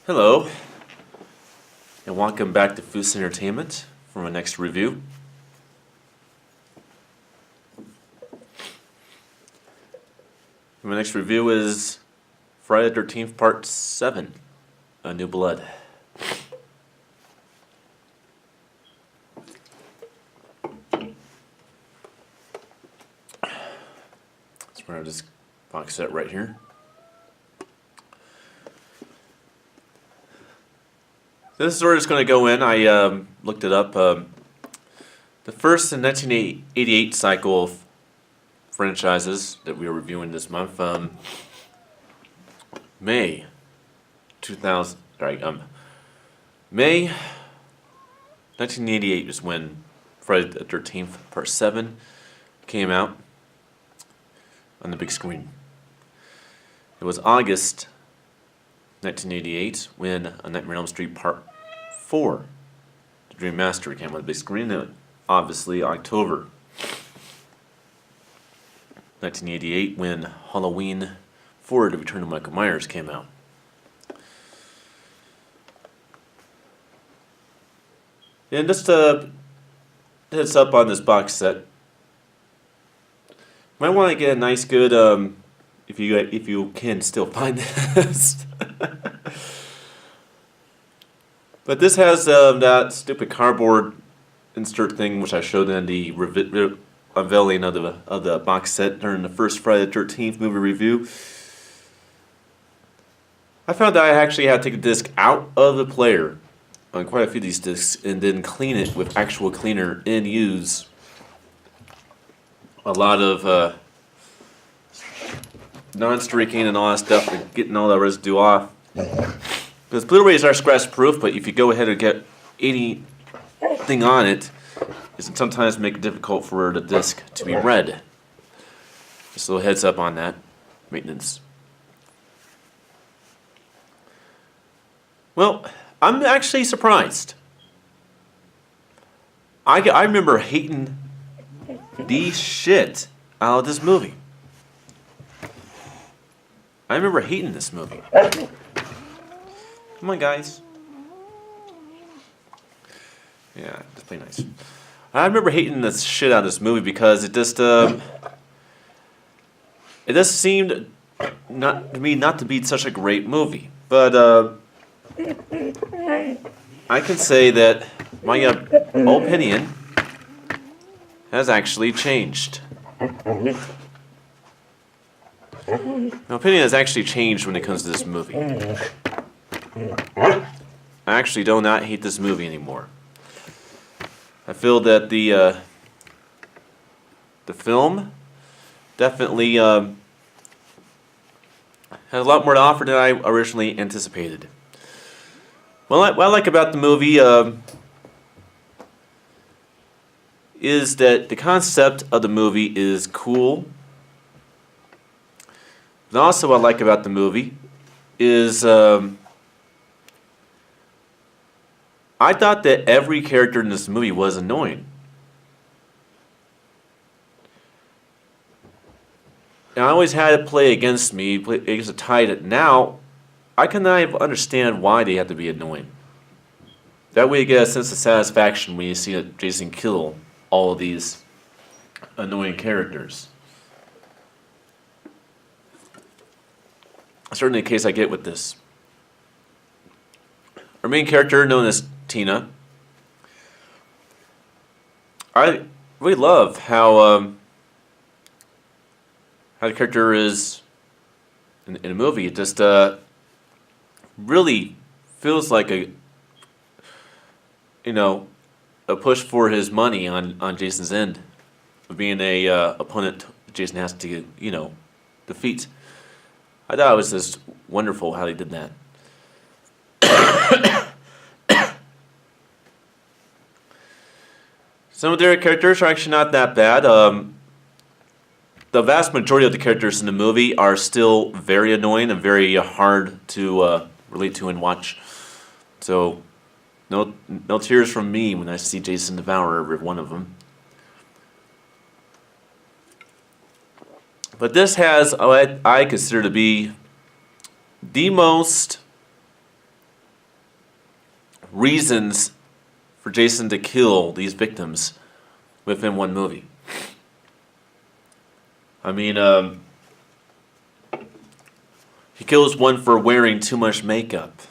Hello, and welcome back to Foos Entertainment for my next review. My next review is Friday the 13th Part 7, A New Blood. Let's run out this box set right here. This is where it's going to go in. I looked it up. The first in 1988 cycle of franchises that we are reviewing this month. May 1988 is when Friday the 13th Part 7 came out on the big screen. It was August 1988 when A Nightmare on Elm Street Part 4, The Dream Master, came on the big screen. And obviously October 1988 when Halloween 4, The Return of Michael Myers, came out. And just to heads up on this box set, you might want to get a nice good if you can still find this. But this has that stupid cardboard insert thing which I showed in the unveiling of the box set during the first Friday the 13th movie review. I found that I actually had to take the disc out of the player on quite a few of these discs and then clean it with actual cleaner and use a lot of non-streaking and all that stuff and getting all that residue off. Because Blu-rays are scratch proof, but if you go ahead and get anything on it, it can sometimes make it difficult for the disc to be read. Just a little heads up on that. Maintenance. Well, I'm actually surprised. I remember hating the shit out of this movie. I remember hating this movie. Come on, guys. Yeah, just play nice. I remember hating the shit out of this movie because it just seemed not to be such a great movie. But I can say that my opinion has actually changed. My opinion has actually changed when it comes to this movie. I actually do not hate this movie anymore. I feel that the film definitely has a lot more to offer than I originally anticipated. Well, what I like about the movie is that the concept of the movie is cool. And also what I like about the movie is I thought that every character in this movie was annoying. And I always had it play against me, against the tide. That now, I cannot understand why they have to be annoying. That way you get a sense of satisfaction when you see Jason kill all of these annoying characters. Certainly the case I get with this. Our main character, known as Tina, I really love how the character is in a movie. It just really feels like a push for his money on Jason's end, of being a opponent Jason has to defeat. I thought it was just wonderful how they did that. Some of their characters are actually not that bad. The vast majority of the characters in the movie are still very annoying and very hard to relate to and watch. So, no tears from me when I see Jason devour every one of them. But this has what I consider to be the most reasons for Jason to kill these victims within one movie. I mean, he kills one for wearing too much makeup.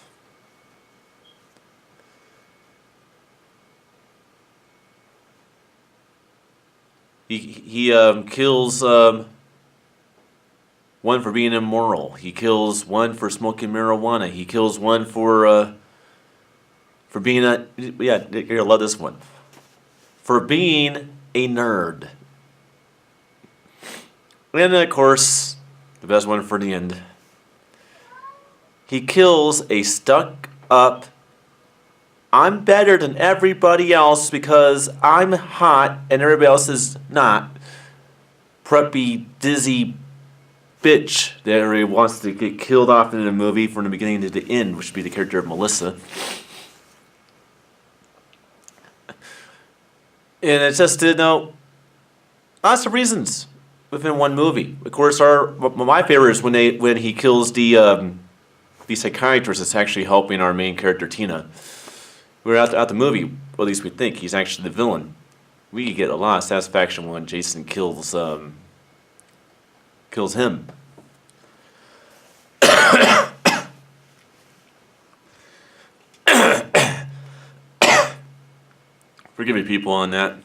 He kills one for being immoral. He kills one for smoking marijuana. He kills one for being a, yeah, you're gonna love this one, for being a nerd. And then, of course, the best one for the end. He kills a stuck-up, I'm better than everybody else because I'm hot and everybody else is not, preppy, dizzy bitch that everybody wants to get killed off in the movie from the beginning to the end, which would be the character of Melissa. And it's just, lots of reasons within one movie. Of course, my favorite is when he kills the psychiatrist that's actually helping our main character Tina. We're at the movie, or at least we think he's actually the villain. We get a lot of satisfaction when Jason kills him. Forgive me, people, on that.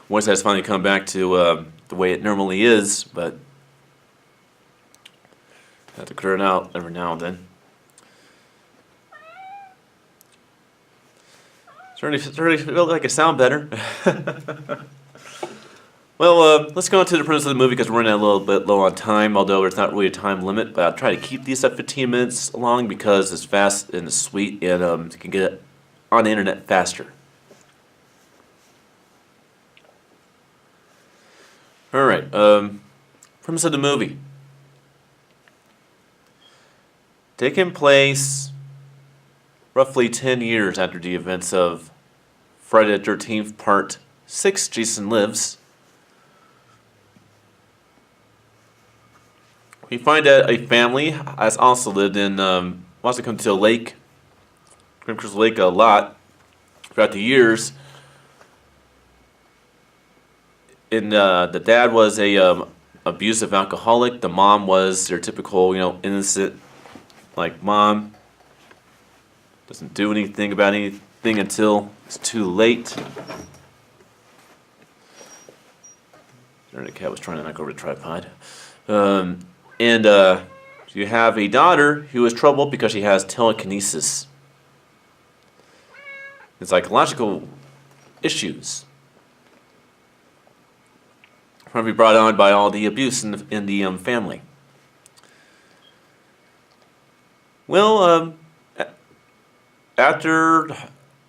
Voice has finally come back to the way it normally is, but I have to clear it out every now and then. Certainly feel like I sound better. Well, let's go on to the premise of the movie because we're running a little bit low on time, although there's not really a time limit. But I'll try to keep these at 15 minutes long because it's fast and it's sweet and you can get it on the internet faster. All right, premise of the movie. Taking place roughly 10 years after the events of Friday the 13th, Part 6, Jason Lives. We find that a family has also lived in, wants to come to a lake, Grimcrest Lake a lot throughout the years. And the dad was a abusive alcoholic. The mom was your typical, innocent, like mom. Doesn't do anything about anything until it's too late. The cat was trying to knock over the tripod. And you have a daughter who is troubled because she has telekinesis and psychological issues. Probably brought on by all the abuse in the family. Well, after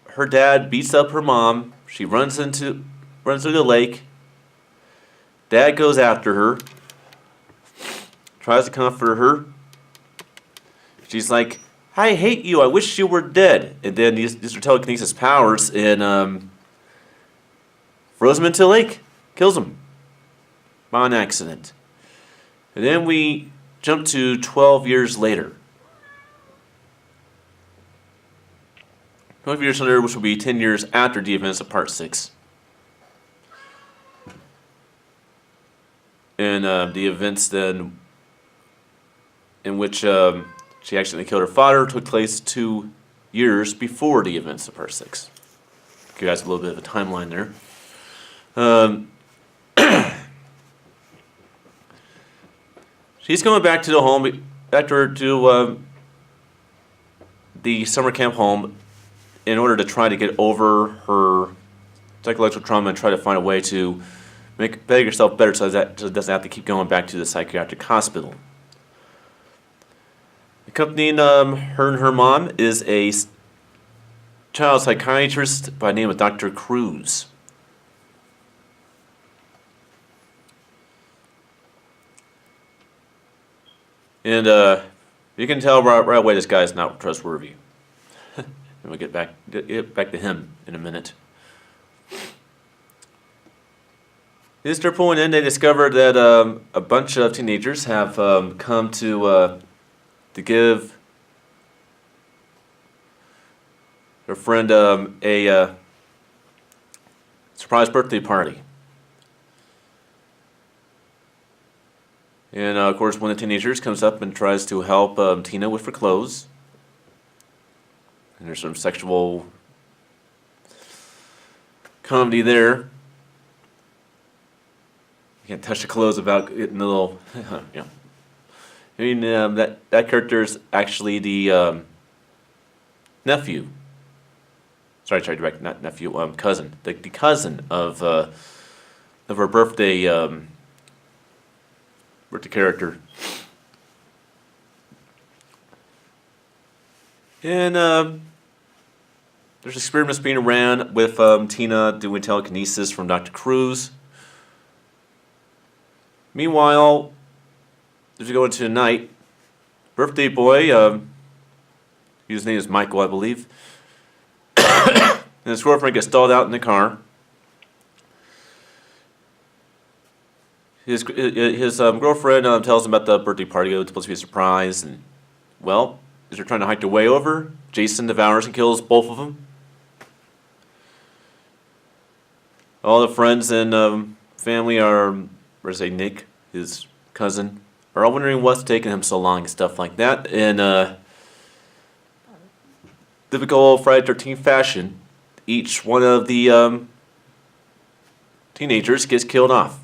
her dad beats up her mom, she runs through the lake. Dad goes after her, tries to comfort her. She's like, I hate you, I wish you were dead. And then these are telekinesis powers and throws him into the lake, kills him by an accident. And then we jump to 12 years later. 12 years later, which will be 10 years after the events of Part 6. And the events then in which she accidentally killed her father took place 2 years before the events of Part 6. Give you guys a little bit of a timeline there. She's going back to the home, to the summer camp home in order to try to get over her psychological trauma and try to find a way to make herself better so it doesn't have to keep going back to the psychiatric hospital. Accompanying her and her mom is a child psychiatrist by the name of Dr. Cruz. And you can tell right away this guy is not trustworthy. And we'll get back to him in a minute. As they're pulling in, they discover that a bunch of teenagers have come to give her friend a surprise birthday party. And of course, one of the teenagers comes up and tries to help Tina with her clothes. And there's some sexual comedy there. You can't touch the clothes without getting a little, yeah. I mean, that character is actually the nephew. Sorry, direct, not nephew, cousin. The cousin of her birthday character. And there's experiments being ran with Tina doing telekinesis from Dr. Cruz. Meanwhile, as we go into the night, birthday boy, his name is Michael, I believe, and his girlfriend gets stalled out in the car. His girlfriend tells him about the birthday party. It's supposed to be a surprise, and well, as they're trying to hike their way over, Jason devours and kills both of them. All the friends and family are, or say Nick, his cousin, are all wondering what's taking him so long and stuff like that. In typical Friday the 13th fashion, each one of the teenagers gets killed off.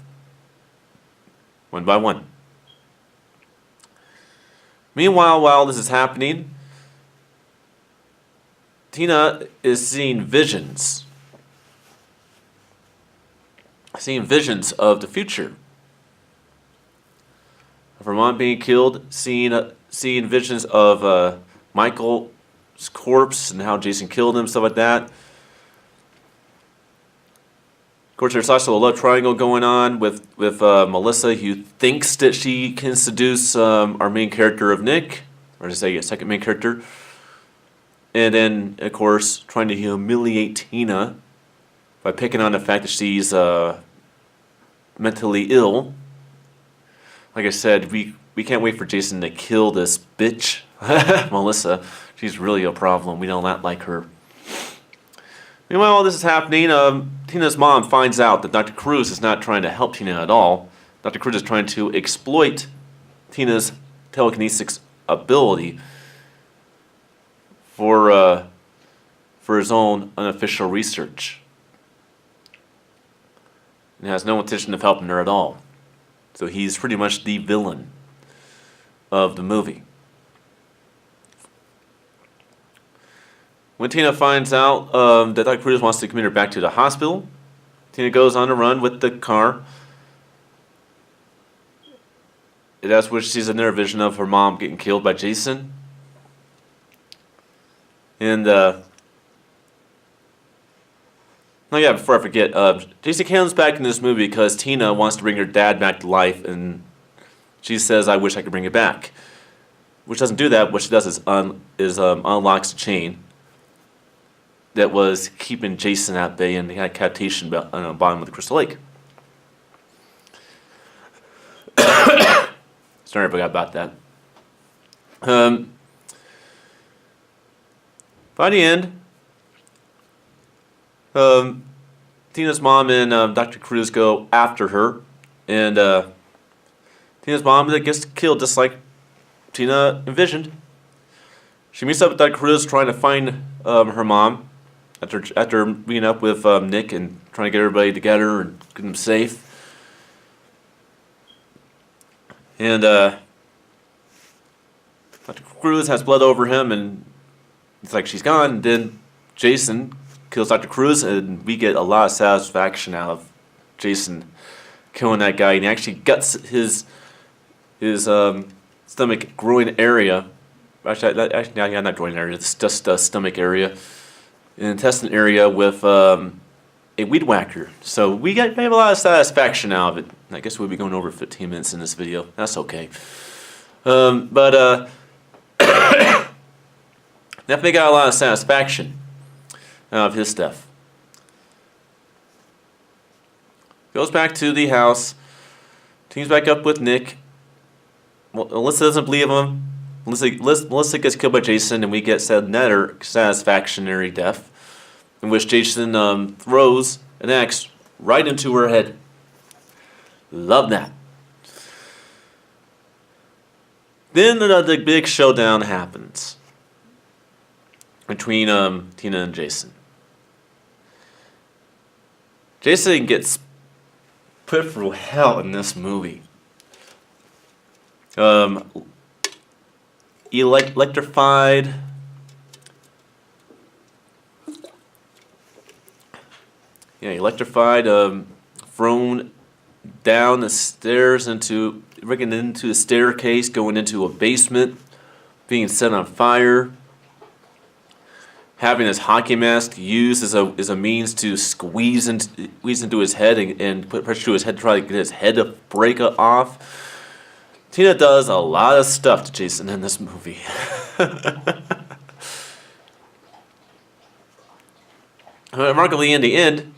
One by one. Meanwhile, while this is happening, Tina is seeing visions. Seeing visions of the future. Of her mom being killed, seeing visions of Michael's corpse and how Jason killed him, stuff like that. Of course, there's also a love triangle going on with Melissa, who thinks that she can seduce our main character of Nick, or to say a second main character. And then, of course, trying to humiliate Tina by picking on the fact that she's mentally ill. Like I said, we can't wait for Jason to kill this bitch, Melissa. She's really a problem. We do not like her. Meanwhile, while this is happening, Tina's mom finds out that Dr. Cruz is not trying to help Tina at all. Dr. Cruz is trying to exploit Tina's telekinesis ability for his own unofficial research. And has no intention of helping her at all. So he's pretty much the villain of the movie. When Tina finds out that Dr. Cruz wants to commit her back to the hospital, Tina goes on a run with the car. That's where she sees another vision of her mom getting killed by Jason. And, oh yeah, before I forget, Jason comes back in this movie because Tina wants to bring her dad back to life, and she says, "I wish I could bring it back." Which doesn't do that. What she does is unlocks the chain that was keeping Jason at bay, and he had captation on the bottom of the Crystal Lake. Sorry, I forgot about that. By the end, Tina's mom and Dr. Cruz go after her, and Tina's mom gets killed just like Tina envisioned. She meets up with Dr. Cruz trying to find her mom after meeting up with Nick and trying to get everybody together and get them safe. And Dr. Cruz has blood over him, and it's like she's gone. And then Jason kills Dr. Cruz, and we get a lot of satisfaction out of Jason killing that guy. And he actually guts his stomach groin area. Actually, not groin area. It's just stomach area, intestine area with a weed whacker. So we have a lot of satisfaction out of it. I guess we'll be going over 15 minutes in this video. That's okay. But definitely got a lot of satisfaction out of his stuff. Goes back to the house. Teams back up with Nick. Well, Alyssa doesn't believe him. Melissa gets killed by Jason, and we get another satisfactory death, in which Jason throws an axe right into her head. Love that. Then the big showdown happens between Tina and Jason. Jason gets put through hell in this movie. Electrified. Yeah, electrified. Thrown down the stairs into a staircase, going into a basement, being set on fire. Having his hockey mask used as a means to squeeze into his head and put pressure to his head to try to get his head to break off. Tina does a lot of stuff to Jason in this movie. Remarkably, in the end,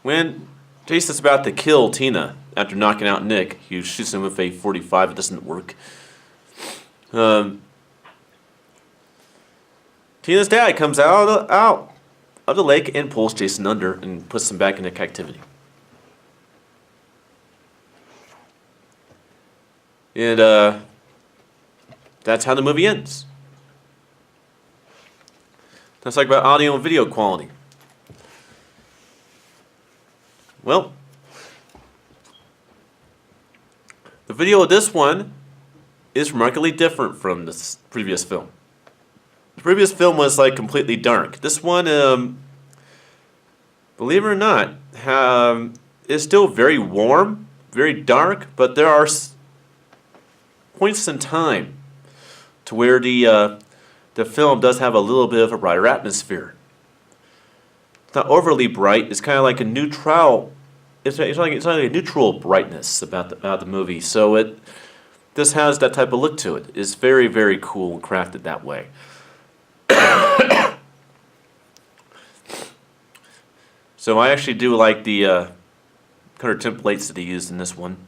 when Jason's about to kill Tina after knocking out Nick, he shoots him with a .45. It doesn't work. Tina's dad comes out of the lake and pulls Jason under and puts him back into captivity. And that's how the movie ends. Let's talk about audio and video quality. Well, the video of this one is remarkably different from the previous film. The previous film was like completely dark. This one, believe it or not, is still very warm, very dark, but there are points in time to where the film does have a little bit of a brighter atmosphere. It's not overly bright. It's kind of like a neutral. It's like a neutral brightness about the movie. So this has that type of look to it. It's very, very cool and crafted that way. So I actually do like the color templates that he used in this one.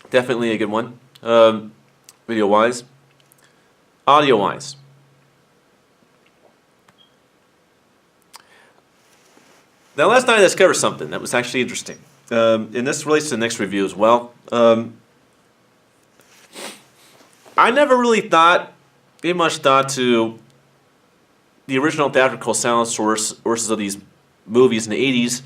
Definitely a good one, video-wise. Audio-wise. Now, last night I discovered something that was actually interesting. And this relates to the next review as well. I never really gave much thought to the original theatrical sound sources of these movies in the 80s.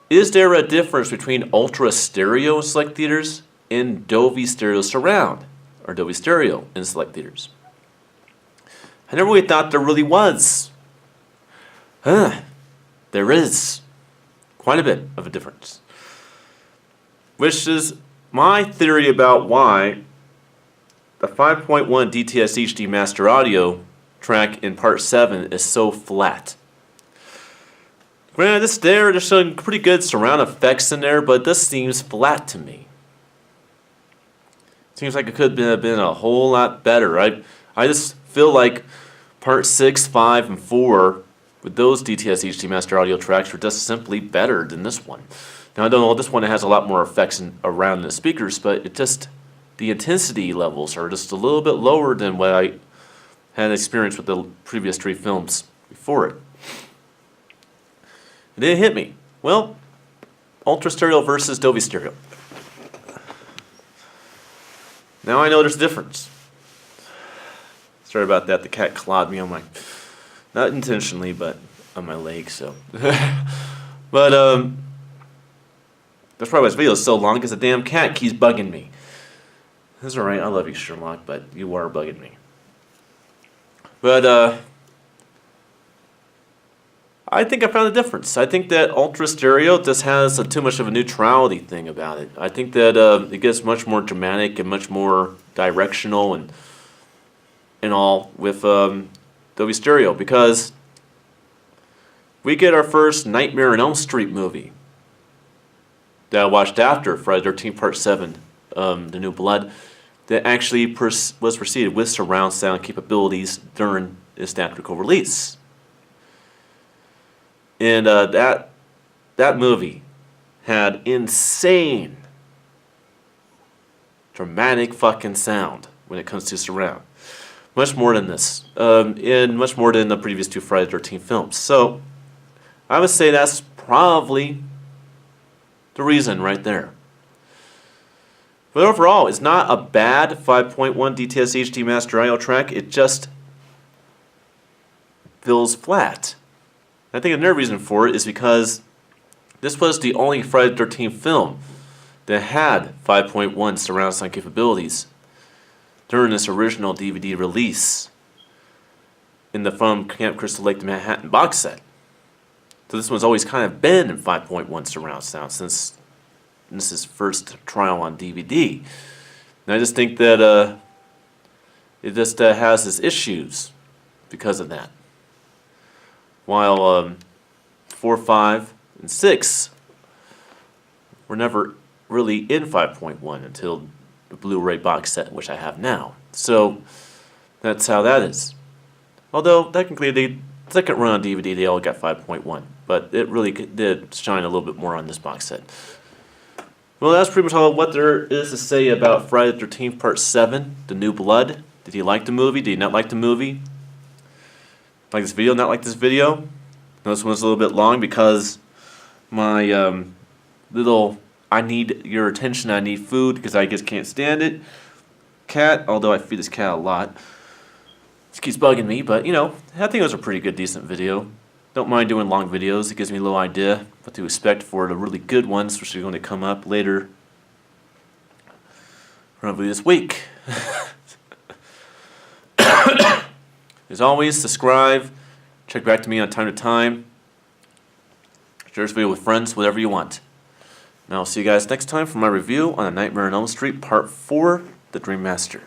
Is there a difference between Ultra Stereo in select theaters and Dolby Stereo Surround, or Dolby Stereo in select theaters? I never really thought there really was. There is quite a bit of a difference. Which is my theory about why the 5.1 DTS HD Master Audio track in Part 7 is so flat. Granted, there's some pretty good surround effects in there, but this seems flat to me. Seems like it could have been a whole lot better. I just feel like Part 6, 5, and 4 with those DTS HD Master Audio tracks were just simply better than this one. Now, I don't know, this one has a lot more effects around the speakers, but the intensity levels are just a little bit lower than what I had experienced with the previous 3 films before it. It didn't hit me. Well, Ultra Stereo versus Dolby Stereo. Now I know there's a difference. Sorry about that. The cat clawed me on not intentionally, but on my leg. So, but that's probably why this video is so long, because the damn cat keeps bugging me. That's all right. I love you, Sherlock, but you are bugging me. But I think I found a difference. I think that Ultra Stereo just has too much of a neutrality thing about it. I think that it gets much more dramatic and much more directional and all with Dolby Stereo, because we get our first Nightmare on Elm Street movie that I watched after Friday the 13th Part 7, The New Blood, that actually was preceded with surround sound capabilities during its theatrical release. And that movie had insane dramatic fucking sound when it comes to surround. Much more than this. And much more than the previous two Friday the 13th films. So, I would say that's probably the reason right there. But overall, it's not a bad 5.1 DTS HD Master I/O track. It just feels flat. I think another reason for it is because this was the only Friday the 13th film that had 5.1 surround sound capabilities during this original DVD release in the From Camp Crystal Lake to Manhattan box set. So this one's always kind of been in 5.1 surround sound since this is first trial on DVD. And I just think that it just has its issues because of that. While 4, 5, and 6 were never really in 5.1 until the Blu-ray box set, which I have now. So that's how that is. Although technically the second run on DVD they all got 5.1, but it really did shine a little bit more on this box set. Well, that's pretty much all what there is to say about Friday the 13th Part 7, The New Blood. Did you like the movie? Did you not like the movie? Like this video? Not like this video? Now, this one's a little bit long because my little I need your attention, I need food because I just can't stand it cat, although I feed this cat a lot. This keeps bugging me, but you know, I think it was a pretty good, decent video. Don't mind doing long videos. It gives me a little idea what to expect for the really good ones, which are going to come up later, probably this week. As always, subscribe, check back to me on time to time, share this video with friends, whatever you want. And I'll see you guys next time for my review on A Nightmare on Elm Street Part 4, The Dream Master.